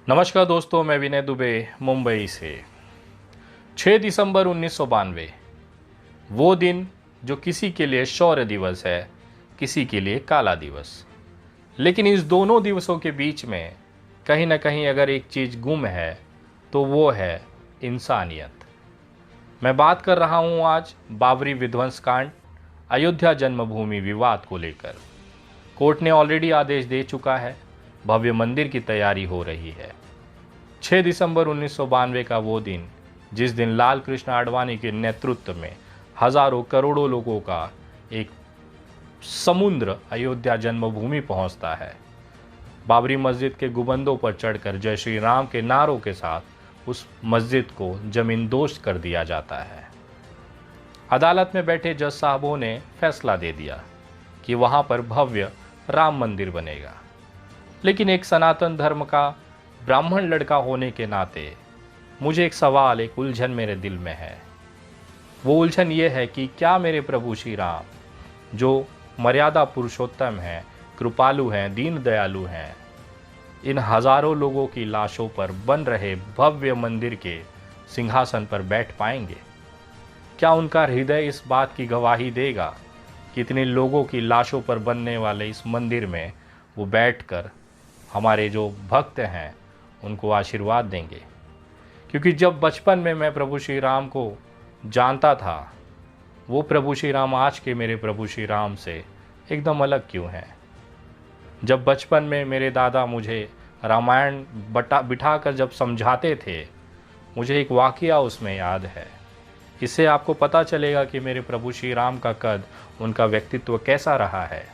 नमस्कार दोस्तों, मैं विनय दुबे मुंबई से। 6 दिसंबर 1992, वो दिन जो किसी के लिए शौर्य दिवस है, किसी के लिए काला दिवस। लेकिन इस दोनों दिवसों के बीच में कहीं ना कहीं अगर एक चीज़ गुम है तो वो है इंसानियत। मैं बात कर रहा हूँ आज बाबरी विध्वंस कांड, अयोध्या जन्मभूमि विवाद को लेकर। कोर्ट ने ऑलरेडी आदेश दे चुका है, भव्य मंदिर की तैयारी हो रही है। 6 दिसंबर 1992 का वो दिन जिस दिन लाल कृष्ण आडवाणी के नेतृत्व में हजारों करोड़ों लोगों का एक समुद्र अयोध्या जन्मभूमि पहुंचता है। बाबरी मस्जिद के गुंबदों पर चढ़कर जय श्री राम के नारों के साथ उस मस्जिद को जमींदोज कर दिया जाता है। अदालत में बैठे जज साहबों ने फैसला दे दिया कि वहां पर भव्य राम मंदिर बनेगा। लेकिन एक सनातन धर्म का ब्राह्मण लड़का होने के नाते मुझे एक सवाल, एक उलझन मेरे दिल में है। वो उलझन ये है कि क्या मेरे प्रभु श्री राम जो मर्यादा पुरुषोत्तम हैं, कृपालु हैं, दीन दयालु हैं, इन हजारों लोगों की लाशों पर बन रहे भव्य मंदिर के सिंहासन पर बैठ पाएंगे? क्या उनका हृदय इस बात की गवाही देगा कि इतने लोगों की लाशों पर बनने वाले इस मंदिर में वो बैठकर हमारे जो भक्त हैं उनको आशीर्वाद देंगे? क्योंकि जब बचपन में मैं प्रभु श्री राम को जानता था, वो प्रभु श्री राम आज के मेरे प्रभु श्री राम से एकदम अलग क्यों हैं? जब बचपन में मेरे दादा मुझे रामायण बिठाकर जब समझाते थे, मुझे एक वाकया उसमें याद है। इससे आपको पता चलेगा कि मेरे प्रभु श्री राम का कद, उनका व्यक्तित्व कैसा रहा है।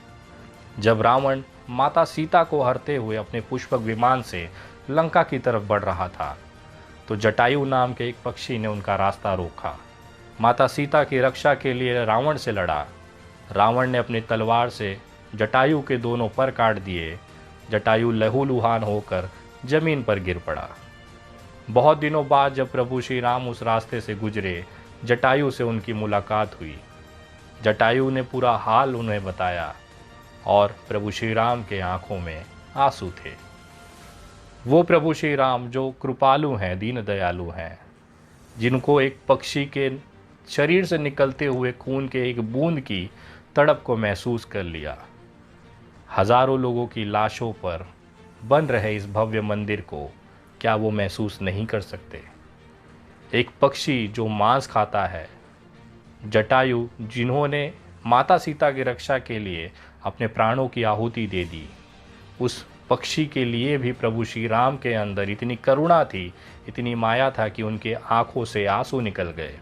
जब रावण माता सीता को हरते हुए अपने पुष्पक विमान से लंका की तरफ बढ़ रहा था, तो जटायु नाम के एक पक्षी ने उनका रास्ता रोका। माता सीता की रक्षा के लिए रावण से लड़ा। रावण ने अपनी तलवार से जटायु के दोनों पर काट दिए। जटायु लहूलुहान होकर जमीन पर गिर पड़ा। बहुत दिनों बाद जब प्रभु श्री राम उस रास्ते से गुजरे, जटायु से उनकी मुलाकात हुई। जटायु ने पूरा हाल उन्हें बताया और प्रभु श्री राम के आंखों में आंसू थे। वो प्रभु श्री राम जो कृपालु हैं, दीन दयालु हैं, जिनको एक पक्षी के शरीर से निकलते हुए खून के एक बूंद की तड़प को महसूस कर लिया। हजारों लोगों की लाशों पर बन रहे इस भव्य मंदिर को क्या वो महसूस नहीं कर सकते? एक पक्षी जो मांस खाता है, जटायु जिन्होंने माता सीता की रक्षा के लिए अपने प्राणों की आहुति दे दी, उस पक्षी के लिए भी प्रभु श्री राम के अंदर इतनी करुणा थी, इतनी माया था कि उनके आंखों से आंसू निकल गए।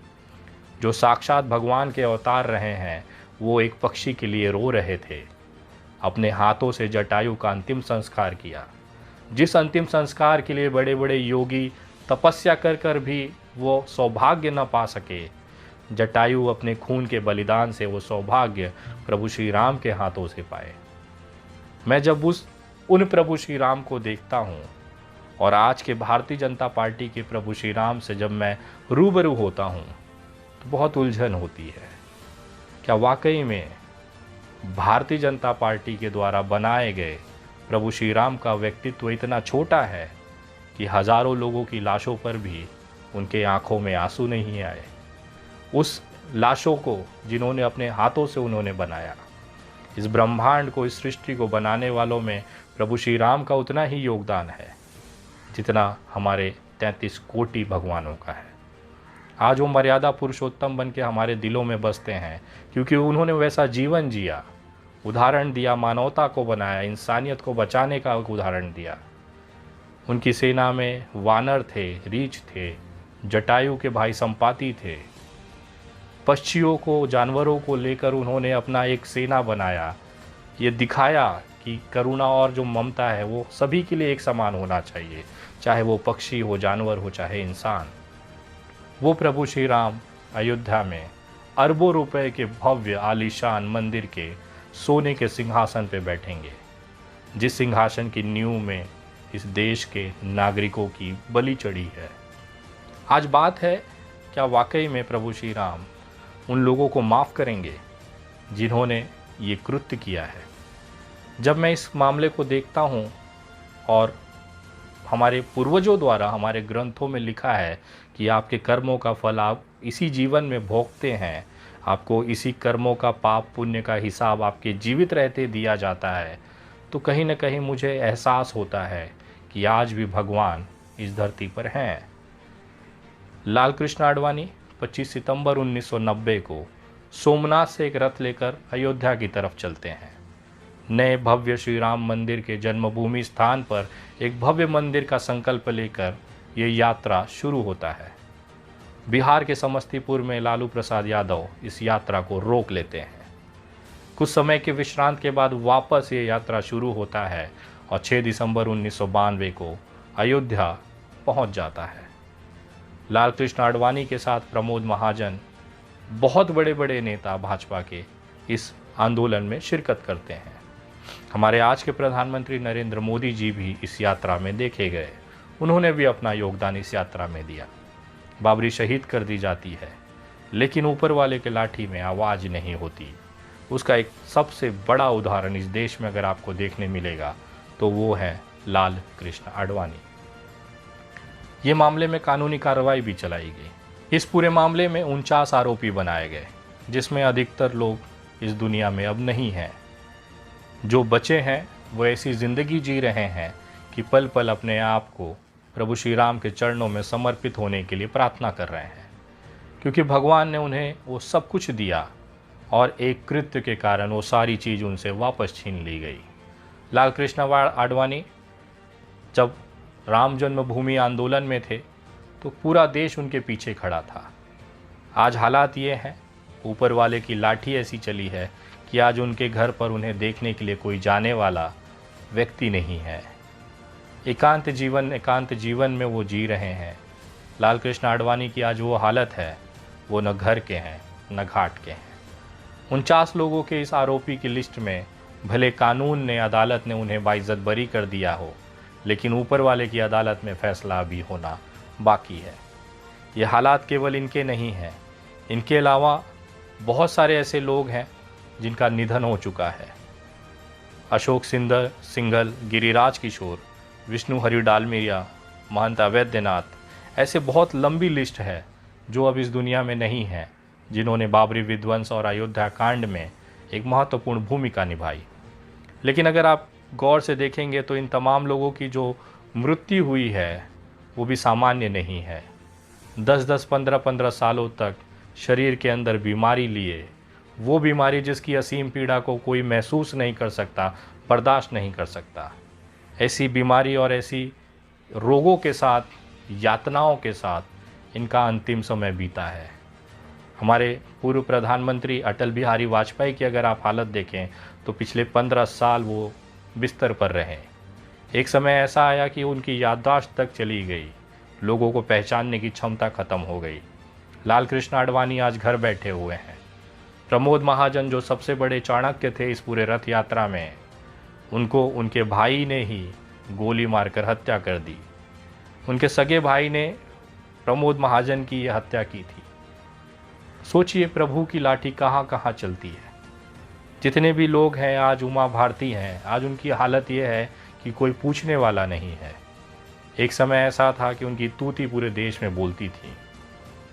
जो साक्षात भगवान के अवतार रहे हैं, वो एक पक्षी के लिए रो रहे थे। अपने हाथों से जटायु का अंतिम संस्कार किया, जिस अंतिम संस्कार के लिए बड़े बड़े योगी तपस्या कर कर भी वो सौभाग्य न पा सके, जटायु अपने खून के बलिदान से वो सौभाग्य प्रभु श्री राम के हाथों से पाए। मैं जब उन प्रभु श्री राम को देखता हूँ और आज के भारतीय जनता पार्टी के प्रभु श्री राम से जब मैं रूबरू होता हूँ, तो बहुत उलझन होती है। क्या वाकई में भारतीय जनता पार्टी के द्वारा बनाए गए प्रभु श्री राम का व्यक्तित्व इतना छोटा है कि हजारों लोगों की लाशों पर भी उनके आंखों में आंसू नहीं आए? उस लाशों को जिन्होंने अपने हाथों से उन्होंने बनाया, इस ब्रह्मांड को, इस सृष्टि को बनाने वालों में प्रभु श्री राम का उतना ही योगदान है जितना हमारे 33 कोटि भगवानों का है। आज वो मर्यादा पुरुषोत्तम बन के हमारे दिलों में बसते हैं क्योंकि उन्होंने वैसा जीवन जिया, उदाहरण दिया, मानवता को बनाया, इंसानियत को बचाने का उदाहरण दिया। उनकी सेना में वानर थे, रीछ थे, जटायु के भाई संपाति थे। पक्षियों को, जानवरों को लेकर उन्होंने अपना एक सेना बनाया। ये दिखाया कि करुणा और जो ममता है वो सभी के लिए एक समान होना चाहिए, चाहे वो पक्षी हो, जानवर हो, चाहे इंसान। वो प्रभु श्री राम अयोध्या में अरबों रुपए के भव्य आलीशान मंदिर के सोने के सिंहासन पे बैठेंगे, जिस सिंहासन की नींव में इस देश के नागरिकों की बलि चढ़ी है। आज बात है क्या वाकई में प्रभु श्री राम उन लोगों को माफ़ करेंगे जिन्होंने ये कृत्य किया है? जब मैं इस मामले को देखता हूँ और हमारे पूर्वजों द्वारा हमारे ग्रंथों में लिखा है कि आपके कर्मों का फल आप इसी जीवन में भोगते हैं, आपको इसी कर्मों का पाप पुण्य का हिसाब आपके जीवित रहते दिया जाता है, तो कहीं न कहीं मुझे एहसास होता है कि आज भी भगवान इस धरती पर हैं। लाल कृष्ण आडवाणी 25 सितंबर 1990 को सोमनाथ से एक रथ लेकर अयोध्या की तरफ चलते हैं। नए भव्य श्री राम मंदिर के जन्मभूमि स्थान पर एक भव्य मंदिर का संकल्प लेकर ये यात्रा शुरू होता है। बिहार के समस्तीपुर में लालू प्रसाद यादव इस यात्रा को रोक लेते हैं। कुछ समय के विश्रांत के बाद वापस ये यात्रा शुरू होता है और 6 दिसंबर 1992 को अयोध्या पहुंच जाता है। लाल कृष्ण आडवाणी के साथ प्रमोद महाजन, बहुत बड़े बड़े नेता भाजपा के इस आंदोलन में शिरकत करते हैं। हमारे आज के प्रधानमंत्री नरेंद्र मोदी जी भी इस यात्रा में देखे गए। उन्होंने भी अपना योगदान इस यात्रा में दिया। बाबरी शहीद कर दी जाती है, लेकिन ऊपर वाले के लाठी में आवाज़ नहीं होती। उसका एक सबसे बड़ा उदाहरण इस देश में अगर आपको देखने मिलेगा तो वो है लाल कृष्ण आडवाणी। ये मामले में कानूनी कार्रवाई भी चलाई गई। इस पूरे मामले में 49 आरोपी बनाए गए, जिसमें अधिकतर लोग इस दुनिया में अब नहीं हैं। जो बचे हैं वो ऐसी ज़िंदगी जी रहे हैं कि पल पल अपने आप को प्रभु श्री राम के चरणों में समर्पित होने के लिए प्रार्थना कर रहे हैं, क्योंकि भगवान ने उन्हें वो सब कुछ दिया और एक कृत्य के कारण वो सारी चीज़ उनसे वापस छीन ली गई। लाल कृष्ण आडवाणी जब राम जन्मभूमि आंदोलन में थे तो पूरा देश उनके पीछे खड़ा था। आज हालात ये हैं, ऊपर वाले की लाठी ऐसी चली है कि आज उनके घर पर उन्हें देखने के लिए कोई जाने वाला व्यक्ति नहीं है। एकांत जीवन में वो जी रहे हैं। लाल कृष्ण आडवाणी की आज वो हालत है, वो न घर के हैं न घाट के हैं। 49 लोगों के इस आरोपी की लिस्ट में भले कानून ने, अदालत ने उन्हें बाइज्जत बरी कर दिया हो, लेकिन ऊपर वाले की अदालत में फैसला अभी होना बाकी है। ये हालात केवल इनके नहीं हैं, इनके अलावा बहुत सारे ऐसे लोग हैं जिनका निधन हो चुका है। अशोक सिंघल, गिरिराज किशोर, विष्णु हरि डालमिया, महंत अवैधनाथ, ऐसे बहुत लंबी लिस्ट है जो अब इस दुनिया में नहीं है, जिन्होंने बाबरी विध्वंस और अयोध्या कांड में एक महत्वपूर्ण भूमिका निभाई। लेकिन अगर आप गौर से देखेंगे तो इन तमाम लोगों की जो मृत्यु हुई है वो भी सामान्य नहीं है। 10-10, 15-15 सालों तक शरीर के अंदर बीमारी लिए, वो बीमारी जिसकी असीम पीड़ा को कोई महसूस नहीं कर सकता, बर्दाश्त नहीं कर सकता, ऐसी बीमारी और ऐसी रोगों के साथ, यातनाओं के साथ इनका अंतिम समय बीता है। हमारे पूर्व प्रधानमंत्री अटल बिहारी वाजपेयी की अगर आप हालत देखें तो पिछले 15 साल वो बिस्तर पर रहे। एक समय ऐसा आया कि उनकी याददाश्त तक चली गई, लोगों को पहचानने की क्षमता खत्म हो गई। लाल कृष्ण आडवाणी आज घर बैठे हुए हैं। प्रमोद महाजन जो सबसे बड़े चाणक्य थे इस पूरे रथ यात्रा में, उनको उनके भाई ने ही गोली मारकर हत्या कर दी। उनके सगे भाई ने प्रमोद महाजन की यह हत्या की थी। सोचिए प्रभु की लाठी कहाँ कहाँ चलती है। जितने भी लोग हैं आज उमा भारती हैं, आज उनकी हालत ये है कि कोई पूछने वाला नहीं है। एक समय ऐसा था कि उनकी तूती पूरे देश में बोलती थी।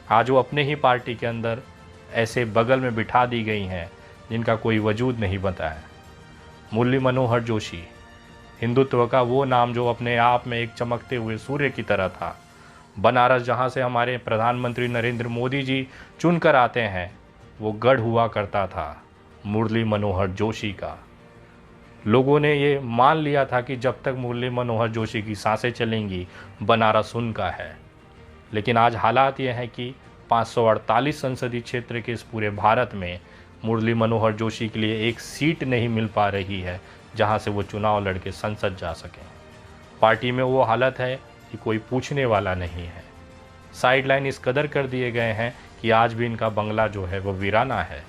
आज वो अपने ही पार्टी के अंदर ऐसे बगल में बिठा दी गई हैं जिनका कोई वजूद नहीं बनता है। मुरली मनोहर जोशी, हिंदुत्व का वो नाम जो अपने आप में एक चमकते हुए सूर्य की तरह था। बनारस जहाँ से हमारे प्रधानमंत्री नरेंद्र मोदी जी चुनकर आते हैं, वो गढ़ हुआ करता था मुरली मनोहर जोशी का। लोगों ने ये मान लिया था कि जब तक मुरली मनोहर जोशी की सांसें चलेंगी बनारस उनका है। लेकिन आज हालात ये हैं कि 548 संसदीय क्षेत्र के इस पूरे भारत में मुरली मनोहर जोशी के लिए एक सीट नहीं मिल पा रही है जहां से वो चुनाव लड़के संसद जा सकें। पार्टी में वो हालत है कि कोई पूछने वाला नहीं है। साइडलाइन इस कदर कर दिए गए हैं कि आज भी इनका बंगला जो है वो वीराना है।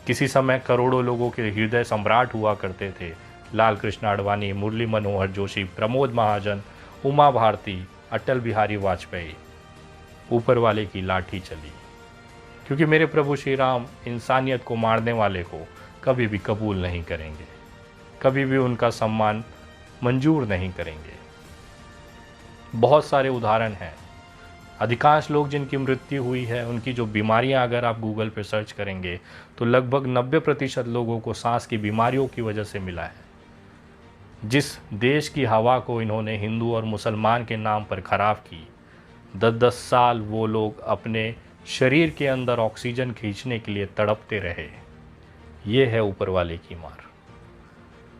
किसी समय करोड़ों लोगों के हृदय सम्राट हुआ करते थे लाल कृष्ण आडवाणी, मुरली मनोहर जोशी, प्रमोद महाजन, उमा भारती, अटल बिहारी वाजपेयी। ऊपर वाले की लाठी चली। क्योंकि मेरे प्रभु श्री राम इंसानियत को मारने वाले को कभी भी कबूल नहीं करेंगे, कभी भी उनका सम्मान मंजूर नहीं करेंगे। बहुत सारे उदाहरण हैं। अधिकांश लोग जिनकी मृत्यु हुई है, उनकी जो बीमारियां अगर आप गूगल पर सर्च करेंगे तो लगभग 90% लोगों को सांस की बीमारियों की वजह से मिला है। जिस देश की हवा को इन्होंने हिंदू और मुसलमान के नाम पर खराब की, 10-10 साल वो लोग अपने शरीर के अंदर ऑक्सीजन खींचने के लिए तड़पते रहे। ये है ऊपर वाले की मार।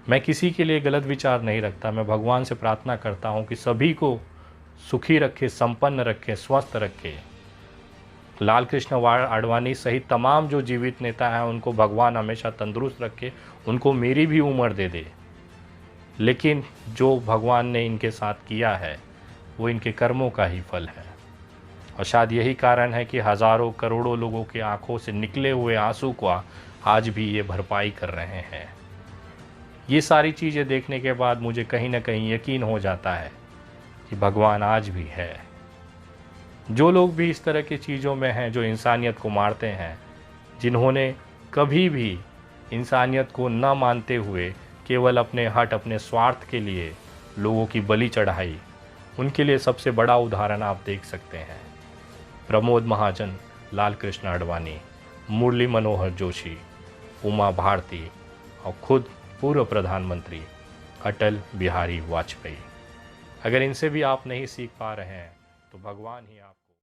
मैं किसी के लिए गलत विचार नहीं रखता। मैं भगवान से प्रार्थना करता हूँ कि सभी को सुखी रखे, संपन्न रखे, स्वस्थ रखे। लाल कृष्ण आडवाणी सहित तमाम जो जीवित नेता हैं उनको भगवान हमेशा तंदुरुस्त रखे, उनको मेरी भी उम्र दे दे। लेकिन जो भगवान ने इनके साथ किया है वो इनके कर्मों का ही फल है। और शायद यही कारण है कि हज़ारों करोड़ों लोगों के आंखों से निकले हुए आंसू को आज भी ये भरपाई कर रहे हैं। ये सारी चीज़ें देखने के बाद मुझे कहीं ना कहीं यकीन हो जाता है कि भगवान आज भी है। जो लोग भी इस तरह की चीज़ों में हैं, जो इंसानियत को मारते हैं, जिन्होंने कभी भी इंसानियत को न मानते हुए केवल अपने हट, अपने स्वार्थ के लिए लोगों की बलि चढ़ाई, उनके लिए सबसे बड़ा उदाहरण आप देख सकते हैं प्रमोद महाजन, लाल कृष्ण आडवाणी, मुरली मनोहर जोशी, उमा भारती और खुद पूर्व प्रधानमंत्री अटल बिहारी वाजपेयी। अगर इनसे भी आप नहीं सीख पा रहे हैं तो भगवान ही आप